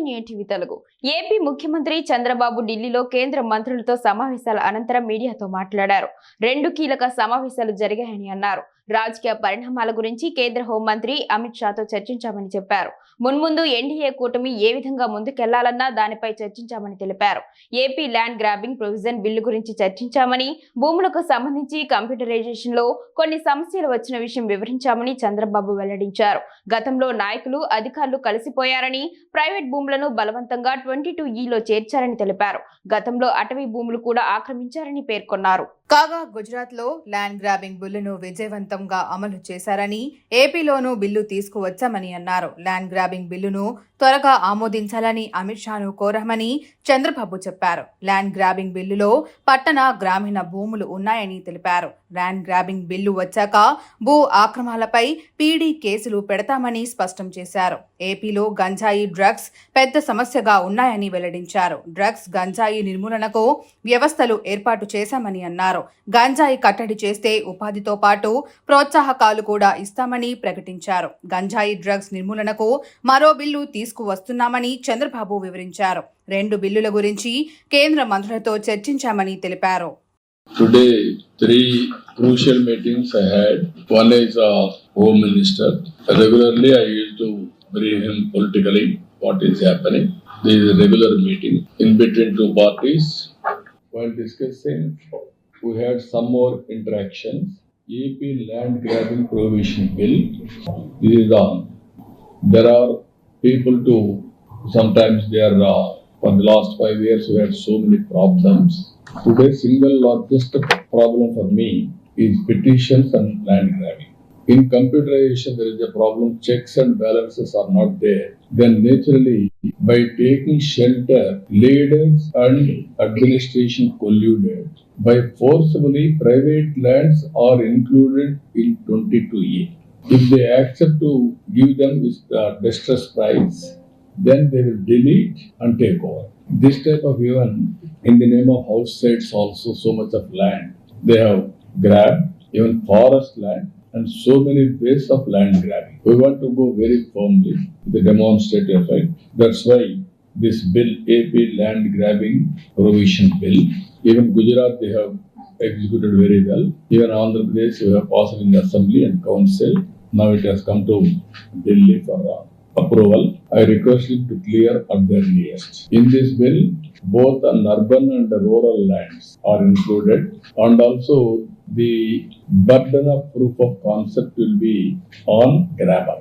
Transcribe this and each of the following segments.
News TV Telugu AP ముఖ్యమంత్రి చంద్రబాబు ఢిల్లీలో కేంద్ర మంత్రులతో సమావేశాల అనంతరం మీడియాతో మాట్లాడారు. 2 కీలక సమావేశాలు జరిగాయని అన్నారు. రాజకీయ పరిణామాల గురించి కేంద్ర హోంమంత్రి అమిత్ షాతో చర్చించామని చెప్పారు. మున్ముందు ఎన్డీఏ కూటమి ఏ విధంగా ముందుకెళ్లాలన్నా దానిపై చర్చించామని తెలిపారు. AP land grabbing provision bill గురించి చర్చించామని, భూములకు సంబంధించి కంప్యూటరైజేషన్ లో కొన్ని సమస్యలు వచ్చిన విషయం వివరించామని చంద్రబాబు వెల్లడించారు. గతంలో నాయకులు అధికారులు కలిసిపోయారని, ప్రైవేట్ భూములను బలవంతంగా 22E లో చేర్చారని తెలిపారు. గతంలో అటవీ భూములు కూడా ఆక్రమించారని పేర్కొన్నారు. కాగా గుజరాత్ లో ల్యాండ్ గ్రాబింగ్ బిల్లును విజయవంతంగా అమలు చేశారని, ఏపీలోనూ బిల్లు తీసుకువచ్చామని అన్నారు. ల్యాండ్ గ్రాబింగ్ బిల్లును త్వరగా ఆమోదించాలని అమిత్ షాను కోరామని చంద్రబాబు చెప్పారు. ల్యాండ్ గ్రాబింగ్ బిల్లులో పట్టణ, గ్రామీణ భూములు ఉన్నాయని తెలిపారు. ల్యాండ్ గ్రాబింగ్ బిల్లు వచ్చాక భూ ఆక్రమణలపై పీడీ కేసులు పెడతామని స్పష్టం చేశారు. ఏపీలో గంజాయి, డ్రగ్స్ పెద్ద సమస్యగా ఉన్నాయని వెల్లడించారు. డ్రగ్స్, గంజాయి నిర్మూలనకు వ్యవస్థలు ఏర్పాటు చేశామని అన్నారు. గంజాయి కట్టడి చేస్తే ఉపాధితో పాటు ప్రోత్సాహకాలు కూడా ఇస్తామని ప్రకటించారు. గంజాయి, డ్రగ్స్ నిర్మూలనకు మరో బిల్లు తీసుకువస్తున్నామని చంద్రబాబు వివరించారు. 2 బిల్లుల గురించి కేంద్ర మంత్రులతో చర్చించామని తెలిపారు. Today, 3 crucial meetings I had. One is Home Minister. Regularly, I used to brief him politically what is happening. This is a regular meeting in between 2 parties. While discussing, we had some more interactions. EP Land Grabbing Prohibition Bill. This is on. There are people to, sometimes they are, for the last 5 years, we had so many problems. Today, single largest problem for me is petitions and land grabbing. In computerization, there is a problem. Checks and balances are not there. Then naturally, by taking shelter, leaders and administration colluded. By forcibly, private lands are included in 22A. If they accept to give them the distress price, then they will delete and take over. This type of even in the name of house sites also so much of land they have grabbed, even forest land, and so many ways of land grabbing. We want to go very firmly with the demonstrative effect. That's why this bill, AP Land Grabbing Prohibition Bill, even Gujarat they have executed very well. Even Andhra Pradesh we have passed in the Assembly and Council. Now it has come to Delhi for approval. I request it to clear at the earliest. In this bill, both on urban and rural lands are included, and also the burden of proof of concept will be on grabber.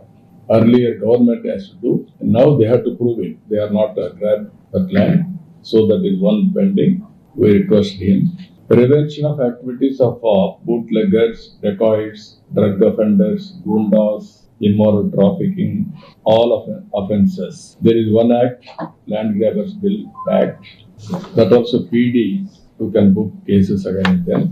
Earlier government has to do, and now they have to prove it. They are not grabbed that land, so that is one pending. We request him. Prevention of activities of bootleggers, dacoits, drug offenders, gundas, immoral trafficking, all of offences. There is one act, Land Grabbers Bill Act, that also PD who can book cases against them.